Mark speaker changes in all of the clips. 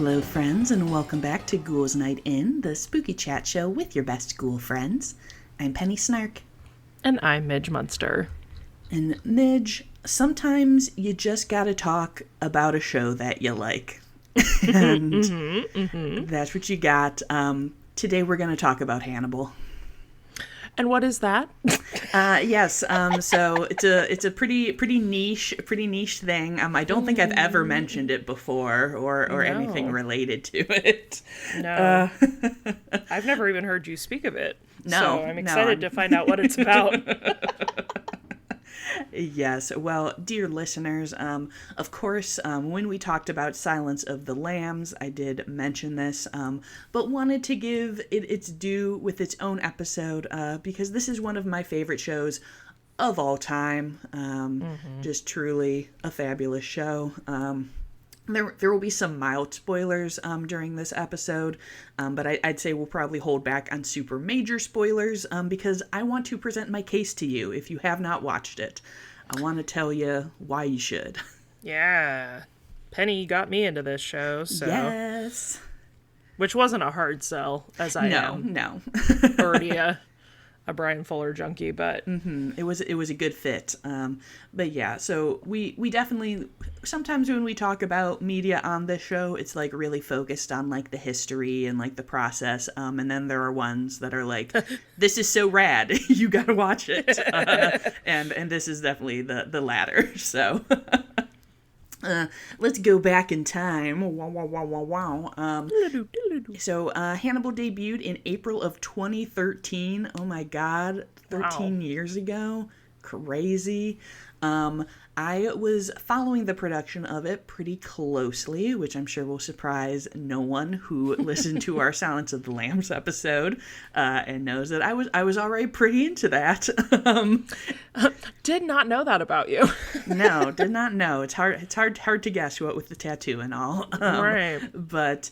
Speaker 1: Hello, friends, and welcome back to Ghouls Night In, the spooky chat show with your best ghoul friends. I'm Penny Snark.
Speaker 2: And I'm Midge Munster.
Speaker 1: And Midge, sometimes you just gotta talk about a show that you like. And that's what you got. Today we're gonna talk about Hannibal.
Speaker 2: And what is that?
Speaker 1: Yes. So it's a pretty niche thing. I don't think I've ever mentioned it before or anything related to it.
Speaker 2: No. I've never even heard you speak of it.
Speaker 1: No.
Speaker 2: So I'm excited to find out what it's about.
Speaker 1: Yes. Well, dear listeners, of course, when we talked about Silence of the Lambs, I did mention this, but wanted to give it its due with its own episode, because this is one of my favorite shows of all time. Just truly a fabulous show. There will be some mild spoilers during this episode, but I'd say we'll probably hold back on super major spoilers because I want to present my case to you if you have not watched it. I want to tell you why you should.
Speaker 2: Yeah. Penny got me into this show, so...
Speaker 1: Yes.
Speaker 2: Which wasn't a hard sell, as I am.
Speaker 1: No.
Speaker 2: Already a Bryan Fuller junkie, but...
Speaker 1: It was a good fit. But yeah, so we definitely... Sometimes when we talk about media on this show, it's like really focused on like the history and like the process. And then there are ones that are like, this is so rad, you gotta watch it. And this is definitely the latter. So let's go back in time. So Hannibal debuted in April of 2013. Oh my God, 13 years ago. Crazy. I was following the production of it pretty closely, which I'm sure will surprise no one who listened to our Silence of the Lambs episode and knows that I was already pretty into that.
Speaker 2: Did not know that about you.
Speaker 1: No, did not know. It's hard to guess what with the tattoo and all.
Speaker 2: Right.
Speaker 1: But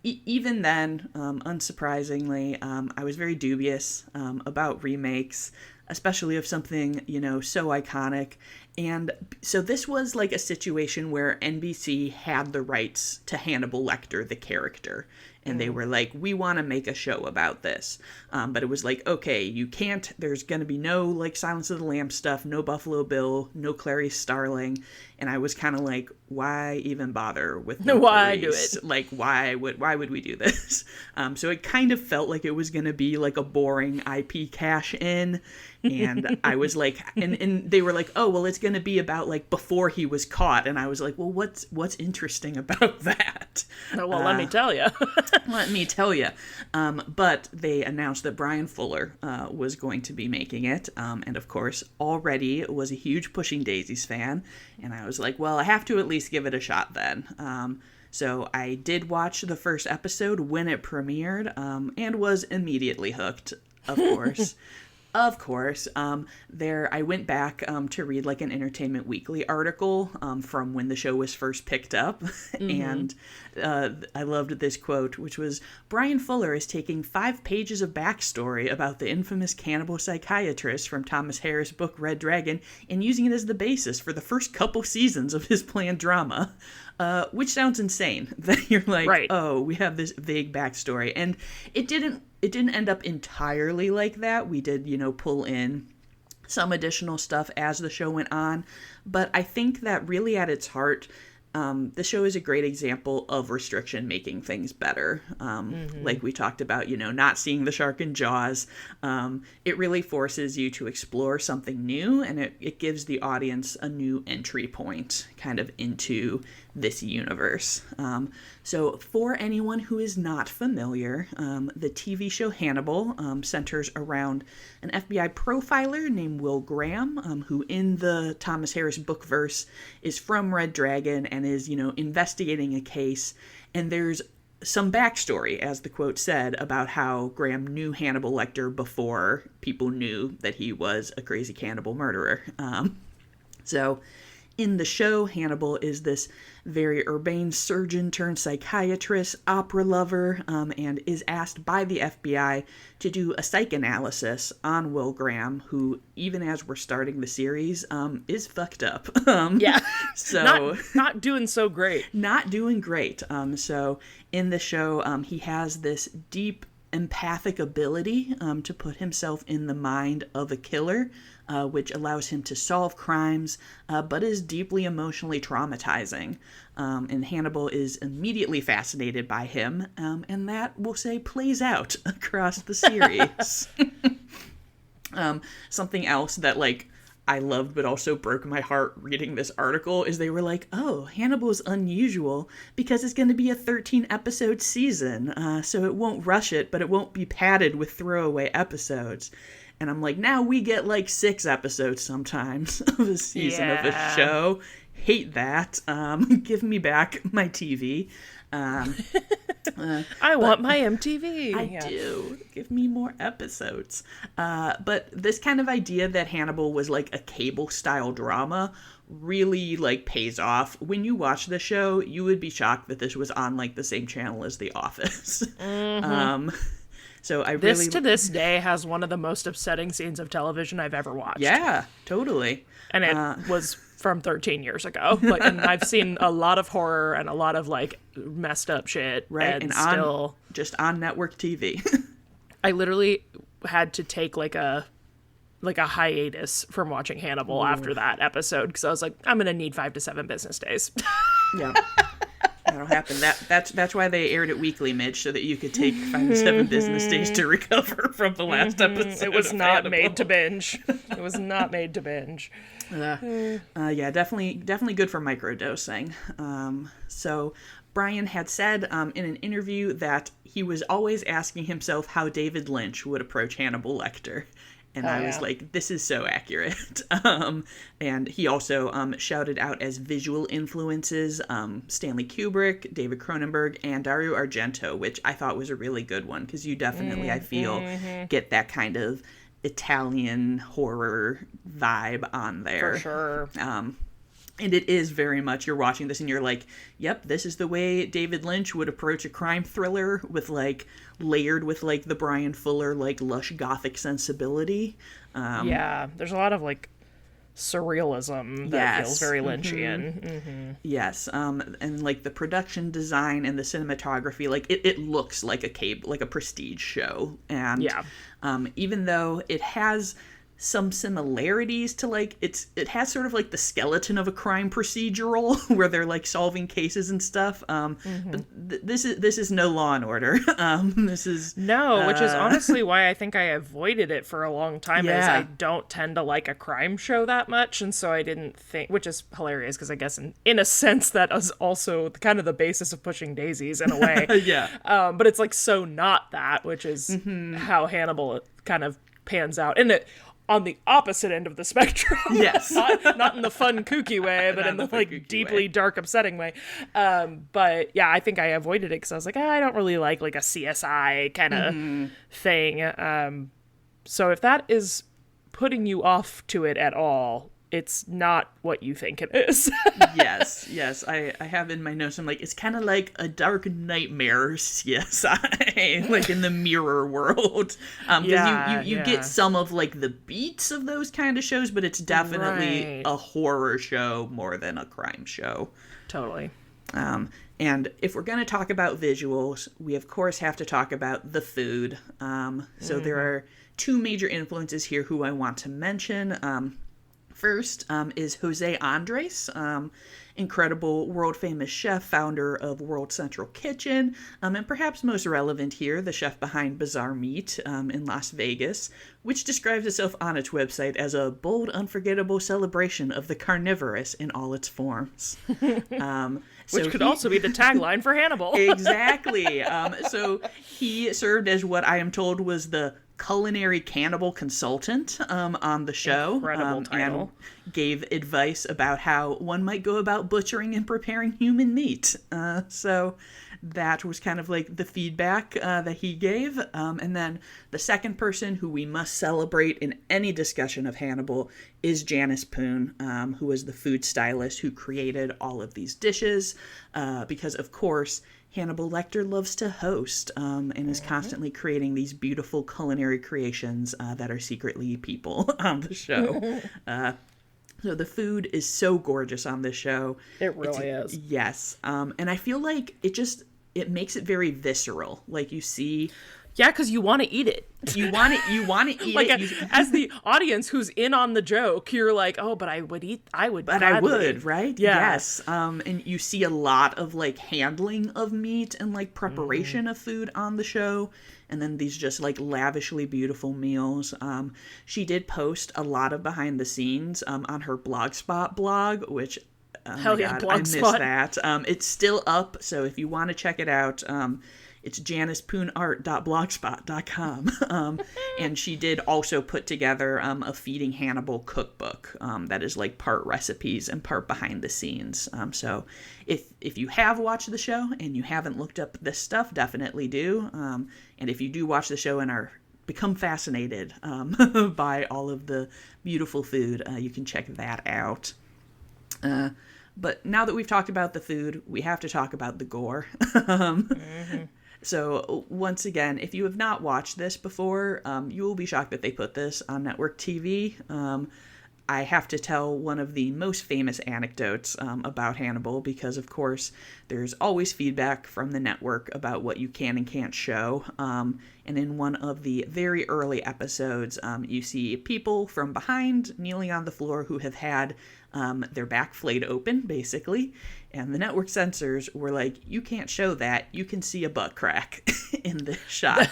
Speaker 1: even then, unsurprisingly, I was very dubious about remakes, especially of something, so iconic. And so this was like a situation where NBC had the rights to Hannibal Lecter, the character. And they were like, we want to make a show about this. But it was like, okay, you can't, there's going to be no like Silence of the Lambs stuff, no Buffalo Bill, no Clarice Starling. And I was kind of like, why even bother with no
Speaker 2: Why
Speaker 1: Clarice?
Speaker 2: do it?
Speaker 1: Like, why would we do this? So it kind of felt like it was going to be like a boring IP cash in. And I was like, and they were like, oh, well, it's going to be about like before he was caught. And I was like, well, what's interesting about that?
Speaker 2: Oh, well, let me tell you.
Speaker 1: Let me tell you. But they announced that Bryan Fuller was going to be making it. And of course, already was a huge Pushing Daisies fan. And I was like, well, I have to at least give it a shot then. So I did watch the first episode when it premiered and was immediately hooked, of course. Of course, I went back to read like an Entertainment Weekly article from when the show was first picked up, and I loved this quote, which was, Bryan Fuller is taking 5 pages of backstory about the infamous cannibal psychiatrist from Thomas Harris' book Red Dragon and using it as the basis for the first couple seasons of his planned drama. Which sounds insane, that you're like, right. Oh, we have this vague backstory, and it didn't end up entirely like that. We did, pull in some additional stuff as the show went on, but I think that really at its heart, the show is a great example of restriction making things better. Like we talked about, not seeing the shark in Jaws. It really forces you to explore something new, and it gives the audience a new entry point kind of into this universe. So for anyone who is not familiar, the TV show Hannibal centers around an FBI profiler named Will Graham, who in the Thomas Harris book verse is from Red Dragon and is, investigating a case. And there's some backstory, as the quote said, about how Graham knew Hannibal Lecter before people knew that he was a crazy cannibal murderer. So In the show, Hannibal is this very urbane surgeon turned psychiatrist, opera lover, and is asked by the FBI to do a psychoanalysis on Will Graham, who, even as we're starting the series, is fucked up.
Speaker 2: Yeah.
Speaker 1: So
Speaker 2: not doing so great.
Speaker 1: Not doing great. So in the show, he has this deep empathic ability to put himself in the mind of a killer, which allows him to solve crimes, but is deeply emotionally traumatizing. And Hannibal is immediately fascinated by him, and that, we'll say, plays out across the series. Something else that, like, I loved but also broke my heart reading this article is they were like, oh, Hannibal's unusual because it's going to be a 13-episode season, so it won't rush it, but it won't be padded with throwaway episodes. And I'm like, now we get like 6 episodes sometimes of a season of a show. Hate that. Give me back my TV.
Speaker 2: I want my MTV.
Speaker 1: I do. Give me more episodes. But this kind of idea that Hannibal was like a cable-style drama really like pays off. When you watch the show, you would be shocked that this was on like the same channel as The Office. Mm-hmm. So
Speaker 2: to this day has one of the most upsetting scenes of television I've ever watched.
Speaker 1: Yeah, totally.
Speaker 2: And it was from 13 years ago. And I've seen a lot of horror and a lot of like messed up shit.
Speaker 1: Right. And still just on network TV.
Speaker 2: I literally had to take like a hiatus from watching Hannibal after that episode because I was like, I'm gonna need 5 to 7 business days.
Speaker 1: Yeah. That'll happen. That's why they aired it weekly, Midge, so that you could take 5 to 7 business days to recover from the last episode.
Speaker 2: It was not made to binge. It was not made to binge.
Speaker 1: Yeah, definitely good for microdosing. So Bryan had said in an interview that he was always asking himself how David Lynch would approach Hannibal Lecter. And I was like, this is so accurate. And he also shouted out as visual influences Stanley Kubrick, David Cronenberg, and Dario Argento, which I thought was a really good one because you definitely, I feel, get that kind of Italian horror vibe on there.
Speaker 2: For sure.
Speaker 1: And it is very much, you're watching this and you're like, yep, this is the way David Lynch would approach a crime thriller with like layered with like the Bryan Fuller like lush gothic sensibility.
Speaker 2: Yeah, there's a lot of like surrealism that feels very Lynchian.
Speaker 1: Mm-hmm. Yes, and like the production design and the cinematography, like it looks like a prestige show. And even though it has some similarities to like it has sort of like the skeleton of a crime procedural where they're like solving cases and stuff, but this is no Law and Order. This is
Speaker 2: which is honestly why I think I avoided it for a long time. Is I don't tend to like a crime show that much, and so I didn't think, which is hilarious because I guess in a sense that is also kind of the basis of Pushing Daisies in a way. But it's like so not that, which is how Hannibal kind of pans out, and it on the opposite end of the spectrum.
Speaker 1: Yes.
Speaker 2: not in the fun, kooky way, but in the like deeply dark, upsetting way. But yeah, I think I avoided it because I was like, I don't really like a CSI kind of thing. So if that is putting you off to it at all, it's not what you think it is.
Speaker 1: Yes. I have in my notes, I'm like, it's kind of like a dark nightmare CSI, like in the mirror world. Because you get some of like the beats of those kind of shows, but it's definitely a horror show more than a crime show.
Speaker 2: Totally.
Speaker 1: And if we're going to talk about visuals, we of course have to talk about the food. So there are 2 major influences here who I want to mention. First is Jose Andres, incredible world-famous chef, founder of World Central Kitchen, and perhaps most relevant here, the chef behind Bizarre Meat in Las Vegas, which describes itself on its website as a bold, unforgettable celebration of the carnivorous in all its forms.
Speaker 2: Which could also be the tagline for Hannibal.
Speaker 1: Exactly. So he served as what I am told was the culinary cannibal consultant on the show.
Speaker 2: Incredible title.
Speaker 1: And gave advice about how one might go about butchering and preparing human meat. So that was kind of like the feedback that he gave. And then the second person who we must celebrate in any discussion of Hannibal is Janice Poon, who was the food stylist who created all of these dishes. Because, of course, Hannibal Lecter loves to host and is constantly creating these beautiful culinary creations that are secretly people on the show. So the food is so gorgeous on this show.
Speaker 2: It really is.
Speaker 1: Yes. And I feel like it makes it very visceral. Like you see...
Speaker 2: Yeah, because you want to eat it.
Speaker 1: You want to eat
Speaker 2: like
Speaker 1: it.
Speaker 2: As the audience who's in on the joke, you're like, oh, but I would
Speaker 1: But
Speaker 2: gladly.
Speaker 1: I would, right?
Speaker 2: Yeah.
Speaker 1: Yes. And you see a lot of like handling of meat and like preparation of food on the show. And then these just like lavishly beautiful meals. She did post a lot of behind the scenes on her Blogspot blog, which
Speaker 2: Hell yeah,
Speaker 1: God, I miss
Speaker 2: Blogspot.
Speaker 1: that. It's still up, so if you want to check it out, it's janicepoonart.blogspot.com. And she did also put together a Feeding Hannibal cookbook that is like part recipes and part behind the scenes. So if you have watched the show and you haven't looked up this stuff, definitely do. And if you do watch the show and are become fascinated by all of the beautiful food, you can check that out. But now that we've talked about the food, we have to talk about the gore. So once again, if you have not watched this before, you will be shocked that they put this on network TV. I have to tell one of the most famous anecdotes about Hannibal because, of course, there's always feedback from the network about what you can and can't show. And in one of the very early episodes, you see people from behind kneeling on the floor who have had their back flayed open, basically. And the network censors were like, you can't show that. You can see a butt crack in this shot.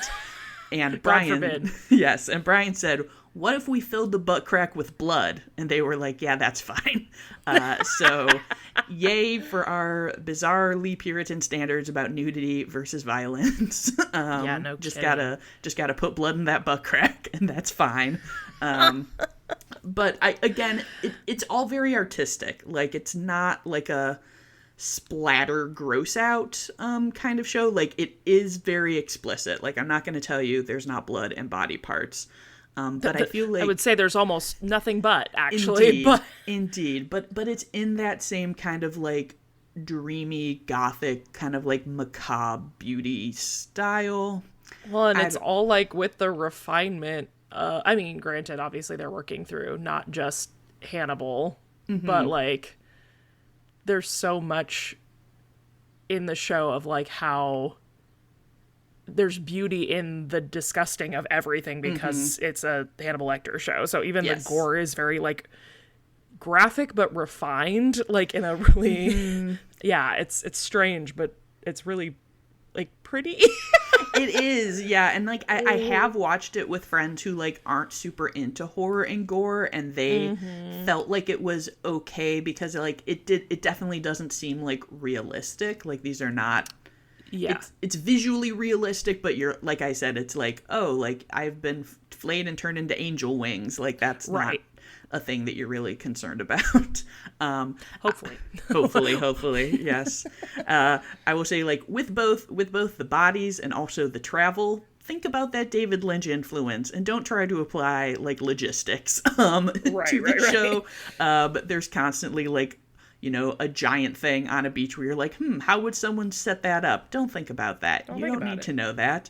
Speaker 1: And Bryan, yes, and Bryan said, what if we filled the butt crack with blood? And they were like, yeah, that's fine. So yay for our bizarrely Puritan standards about nudity versus violence.
Speaker 2: Yeah, no
Speaker 1: just
Speaker 2: kidding.
Speaker 1: gotta put blood in that butt crack, and that's fine. But it's all very artistic. Like, it's not like a splatter gross out kind of show. Like, it is very explicit. Like, I'm not going to tell you there's not blood and body parts. But I feel like
Speaker 2: I would say there's almost nothing but, actually.
Speaker 1: Indeed. But it's in that same kind of like dreamy gothic kind of like macabre beauty style.
Speaker 2: Well, and it's all like with the refinement. I mean, granted, obviously they're working through not just Hannibal, but like there's so much in the show of like how there's beauty in the disgusting of everything because it's a Hannibal Lecter show. So even the gore is very like graphic but refined, like in a really it's strange, but it's really like pretty.
Speaker 1: It is, yeah. And like I have watched it with friends who like aren't super into horror and gore, and they felt like it was okay because like it definitely doesn't seem like realistic. Like these are not it's visually realistic, but you're like I said, it's like, oh, like I've been flayed and turned into angel wings. Like that's not a thing that you're really concerned about. Hopefully, yes. I will say, like with both the bodies and also the travel, think about that David Lynch influence and don't try to apply like logistics to the show. But there's constantly like, you know, a giant thing on a beach where you're like, how would someone set that up? Don't think about that. You don't need to know that.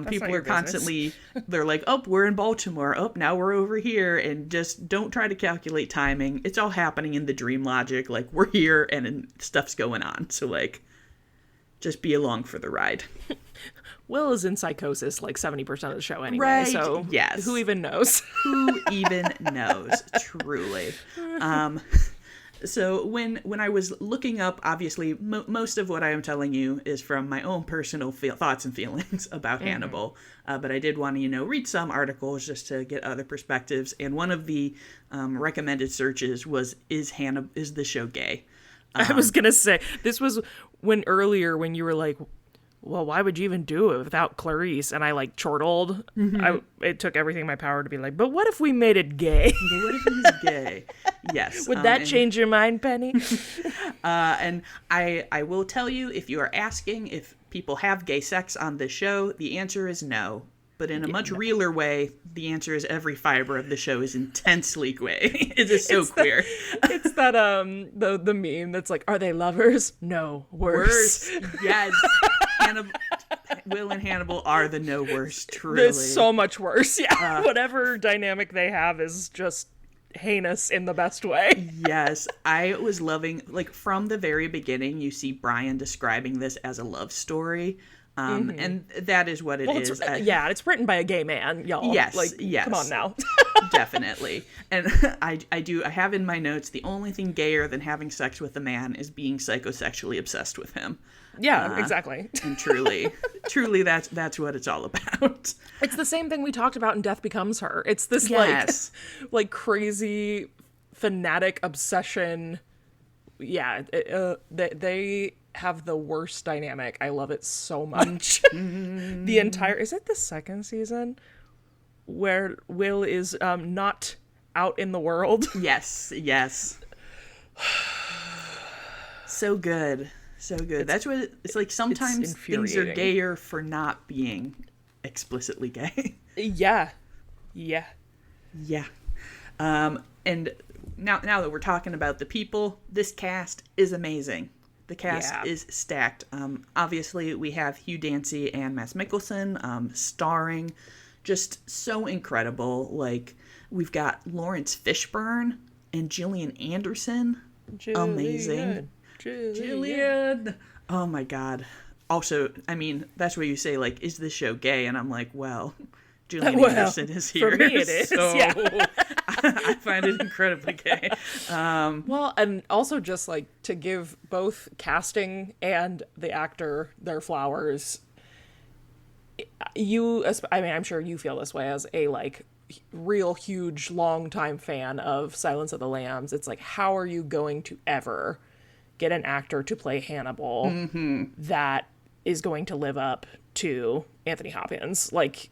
Speaker 1: People are constantly, they're like, oh, we're in Baltimore. Oh, now we're over here. And just don't try to calculate timing. It's all happening in the dream logic. Like, we're here and stuff's going on. So, like, just be along for the ride.
Speaker 2: Will is in psychosis like 70% of the show anyway.
Speaker 1: Right.
Speaker 2: So,
Speaker 1: yes.
Speaker 2: Who even knows?
Speaker 1: Who even knows? Truly. So when I was looking up, obviously, most of what I am telling you is from my own personal thoughts and feelings about Hannibal. But I did want to, read some articles just to get other perspectives. And one of the recommended searches was, is the show gay?
Speaker 2: I was going to say, this was when you were like, well, why would you even do it without Clarice? And I like chortled. It took everything in my power to be like, but what if we made it gay?
Speaker 1: But what if it was gay? Yes.
Speaker 2: Would that change your mind, Penny?
Speaker 1: And I will tell you, if you are asking if people have gay sex on this show, the answer is no. But in a much realer way, the answer is every fiber of the show is intensely gay. It is so queer.
Speaker 2: It's that the meme that's like, are they lovers? No, worse.
Speaker 1: Yes. Will and Hannibal are the no worse, truly.
Speaker 2: It's so much worse. Yeah. Whatever dynamic they have is just heinous in the best way.
Speaker 1: Yes. I was loving, like, from the very beginning, you see Bryan describing this as a love story. And that is what it is.
Speaker 2: It's written by a gay man, y'all.
Speaker 1: Yes,
Speaker 2: like,
Speaker 1: yes.
Speaker 2: Come on now.
Speaker 1: Definitely. And I have in my notes, the only thing gayer than having sex with a man is being psychosexually obsessed with him.
Speaker 2: Yeah, exactly.
Speaker 1: And truly, that's what it's all about.
Speaker 2: It's the same thing we talked about in Death Becomes Her. It's this like crazy fanatic obsession. Yeah, they have the worst dynamic. I love it so much. Is it the second season where Will is not out in the world?
Speaker 1: Yes. So good. That's what it's like. Sometimes things are gayer for not being explicitly gay.
Speaker 2: Yeah.
Speaker 1: And now that we're talking about the people, this cast is amazing. The cast is stacked. Obviously, we have Hugh Dancy and Mads Mikkelsen starring. Just so incredible. Like, we've got Lawrence Fishburne and Gillian Anderson. Amazing. Gillian. Oh, my God. Also, I mean, that's where you say, like, is this show gay? And I'm like, well, Gillian Anderson is here.
Speaker 2: For me, it is.
Speaker 1: So
Speaker 2: yeah.
Speaker 1: I find it incredibly gay.
Speaker 2: Well, and also just like to give both casting and the actor their flowers. I'm sure you feel this way as a like real huge longtime fan of Silence of the Lambs. It's like, how are you going to ever get an actor to play Hannibal that is going to live up to Anthony Hopkins' like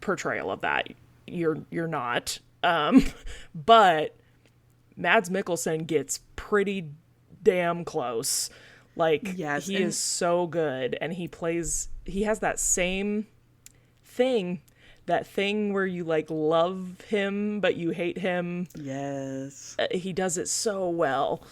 Speaker 2: portrayal of that? You're not. But Mads Mikkelsen gets pretty damn close. Like, he is so good, and he has that same thing, where you like love him but you hate him.
Speaker 1: Yes.
Speaker 2: He does it so well.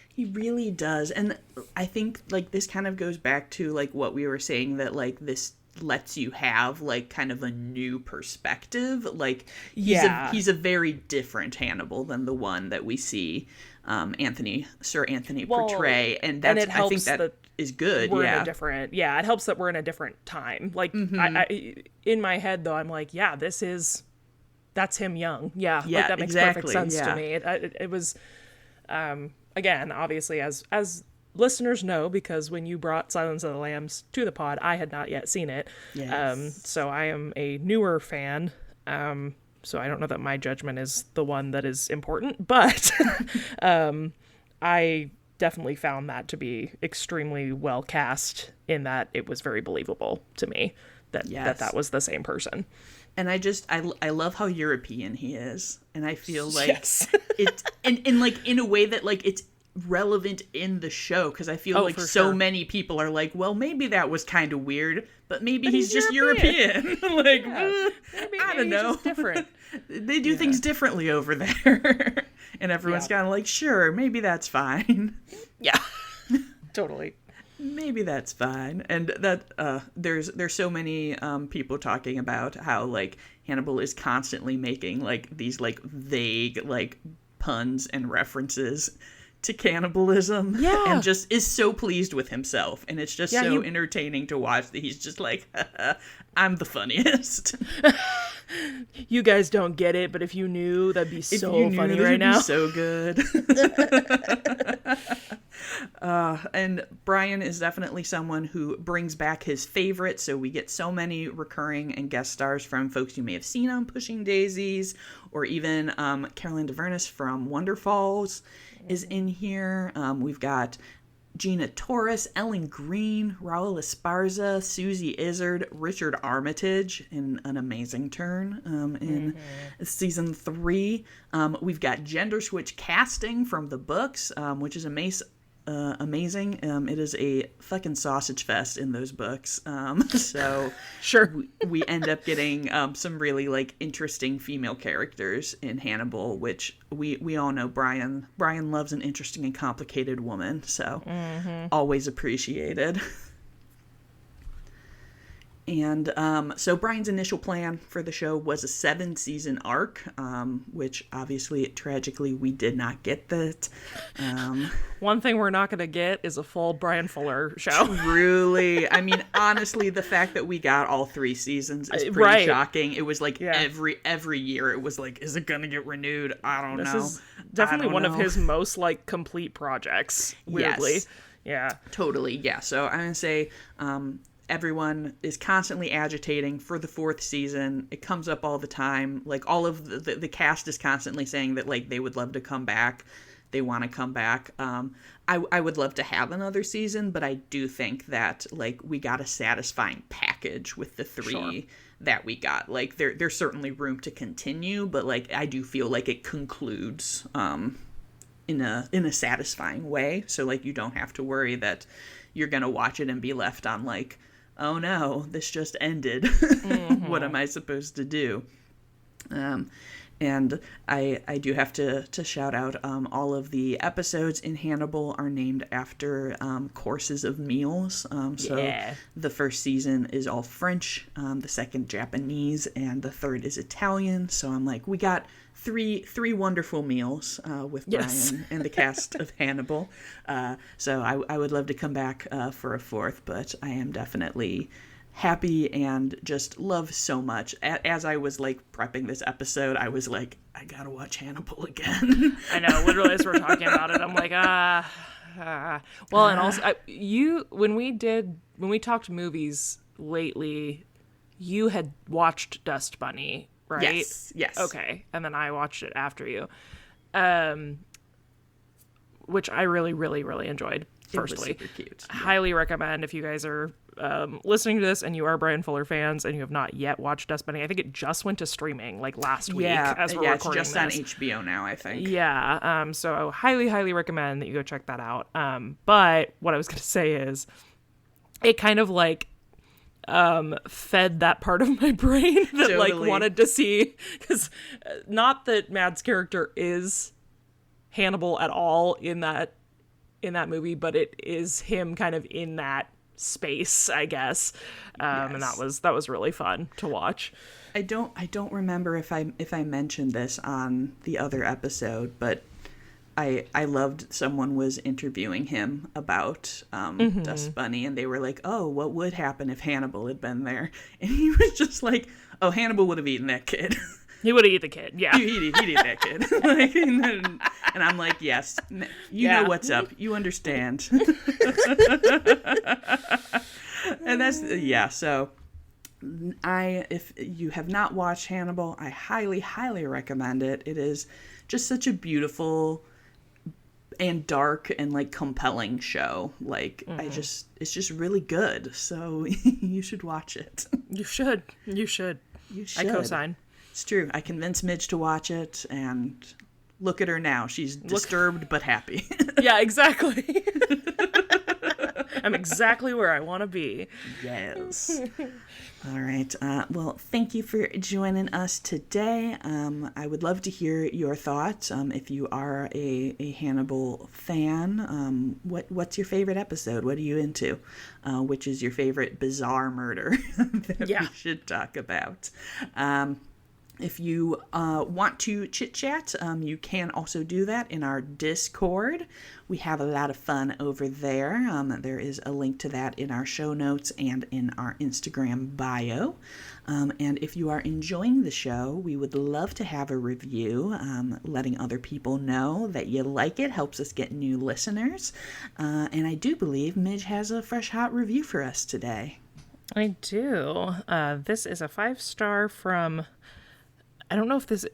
Speaker 1: He really does. And I think like this kind of goes back to like what we were saying, that like this lets you have like kind of a new perspective. Like he's a very different Hannibal than the one that we see Sir Anthony portray, and that's and I think that is good.
Speaker 2: We're in a different it helps that we're in a different time. Like I in my head though, I'm like, yeah, that's him young. Yeah, like that makes perfect sense to me. It was again, obviously as listeners know, because when you brought Silence of the Lambs to the pod, I had not yet seen it. Yes. So I am a newer fan. So I don't know that my judgment is the one that is important, but I definitely found that to be extremely well cast, in that it was very believable to me that was the same person.
Speaker 1: And I love how European he is, and I feel like it and like in a way that like it's relevant in the show, because I feel like so many people are like, well, maybe that was kind of weird, but maybe he's just European. Like, maybe I don't know. Different. They do things differently over there. And everyone's kind of like, sure, maybe that's fine.
Speaker 2: Yeah. Totally.
Speaker 1: Maybe that's fine. And that there's so many people talking about how like Hannibal is constantly making like these like vague like puns and references to cannibalism, and just is so pleased with himself, and it's just so entertaining to watch that he's just like, I'm the funniest.
Speaker 2: You guys don't get it, but if you knew, that'd be so funny right now.
Speaker 1: So good. And Bryan is definitely someone who brings back his favorite, so we get so many recurring and guest stars from folks you may have seen on Pushing Daisies, or even Caroline DeVernus from Wonder Falls is in here. We've got Gina Torres, Ellen Green, Raul Esparza, Susie Izzard, Richard Armitage in an amazing turn in season 3. We've got gender switch casting from the books, which is amazing. It is a fucking sausage fest in those books. So
Speaker 2: sure,
Speaker 1: we end up getting some really like interesting female characters in Hannibal, which we all know Bryan loves an interesting and complicated woman. So always appreciated. And so Bryan's initial plan for the show was a 7-season arc, which obviously, tragically, we did not get that.
Speaker 2: One thing we're not going to get is a full Bryan Fuller show.
Speaker 1: Truly. I mean, honestly, the fact that we got all 3 seasons is pretty shocking. It was like every year it was like, is it going to get renewed? I don't know.
Speaker 2: This is definitely one of his most like complete projects, weirdly.
Speaker 1: Yes.
Speaker 2: Yeah.
Speaker 1: Totally, yeah. So I'm going to say... everyone is constantly agitating for the 4th season. It comes up all the time. Like, all of the cast is constantly saying that, like, they would love to come back. They want to come back. I would love to have another season, but I do think that, like, we got a satisfying package with the 3 that we got. Like, there's certainly room to continue, but, like, I do feel like it concludes in a satisfying way. So, like, you don't have to worry that you're going to watch it and be left on, like, oh no, this just ended. What am I supposed to do? And I do have to shout out all of the episodes in Hannibal are named after courses of meals. So the first season is all French, the second Japanese, and the third is Italian. So I'm like, we got three wonderful meals with Bryan and the cast of Hannibal. So I would love to come back for a 4th, but I am definitely happy and just love so much. As I was like prepping this episode, I was like, I gotta watch Hannibal again.
Speaker 2: I know, literally, as we're talking about it, I'm like, well, and also when we talked movies lately, you had watched Dust Bunny, right?
Speaker 1: Yes.
Speaker 2: Okay, and then I watched it after you, which I really, really, really enjoyed. Firstly,
Speaker 1: it was super cute.
Speaker 2: Highly recommend if you guys are listening to this and you are Bryan Fuller fans and you have not yet watched Dust Bunny. I think it just went to streaming like last week as we're recording
Speaker 1: it's just on HBO now, I think.
Speaker 2: Yeah, so I highly, highly recommend that you go check that out. But what I was going to say is it kind of like fed that part of my brain that like wanted to see, because not that Matt's character is Hannibal at all in that movie, but it is him kind of in that space, I guess. And that was really fun to watch.
Speaker 1: I don't remember if I mentioned this on the other episode, but I loved someone was interviewing him about Dust Bunny, and they were like, oh, what would happen if Hannibal had been there? And he was just like, oh, Hannibal would have eaten that kid.
Speaker 2: He would have eaten the kid, yeah.
Speaker 1: He'd eat that kid. Like, and I'm like, yes, you know what's up. You understand. And that's, so if you have not watched Hannibal, I highly, highly recommend it. It is just such a beautiful and dark and like compelling show. Like, it's just really good. So you should watch it.
Speaker 2: You should. I co-sign.
Speaker 1: It's true. I convinced Midge to watch it, and look at her now. She's disturbed but happy.
Speaker 2: Yeah, exactly. I'm exactly where I want to be.
Speaker 1: Yes. All right. Well, thank you for joining us today. I would love to hear your thoughts. If you are a Hannibal fan, what's your favorite episode? What are you into? Which is your favorite bizarre murder that we should talk about? If you want to chit-chat, you can also do that in our Discord. We have a lot of fun over there. There is a link to that in our show notes and in our Instagram bio. And if you are enjoying the show, we would love to have a review. Letting other people know that you like it helps us get new listeners. And I do believe Midge has a fresh, hot review for us today.
Speaker 2: I do. This is a 5-star from... I don't know if it's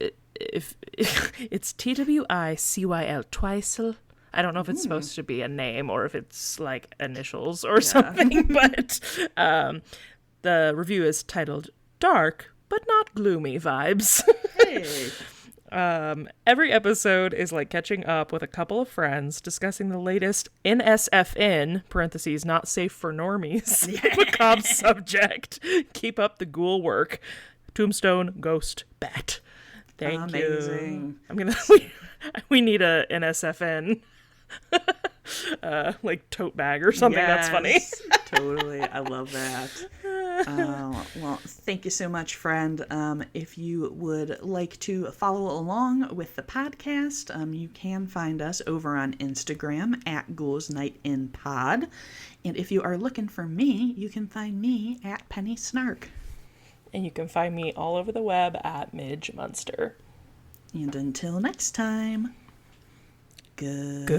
Speaker 2: TWICYL Twice. I don't know if it's supposed to be a name or if it's like initials or something, but the review is titled Dark but Not Gloomy Vibes.
Speaker 1: Hey.
Speaker 2: Every episode is like catching up with a couple of friends discussing the latest NSFN, parentheses, not safe for normies, macabre subject. Keep up the ghoul work. Tombstone, ghost, bat. Thank you. I'm gonna. We need a NSFN, like tote bag or something. Yes, that's funny.
Speaker 1: Totally, I love that. Well, thank you so much, friend. If you would like to follow along with the podcast, you can find us over on Instagram at Ghouls Night In Pod. And if you are looking for me, you can find me at Penny Snark.
Speaker 2: And you can find me all over the web at Midge Munster.
Speaker 1: And until next time,
Speaker 2: goodbye.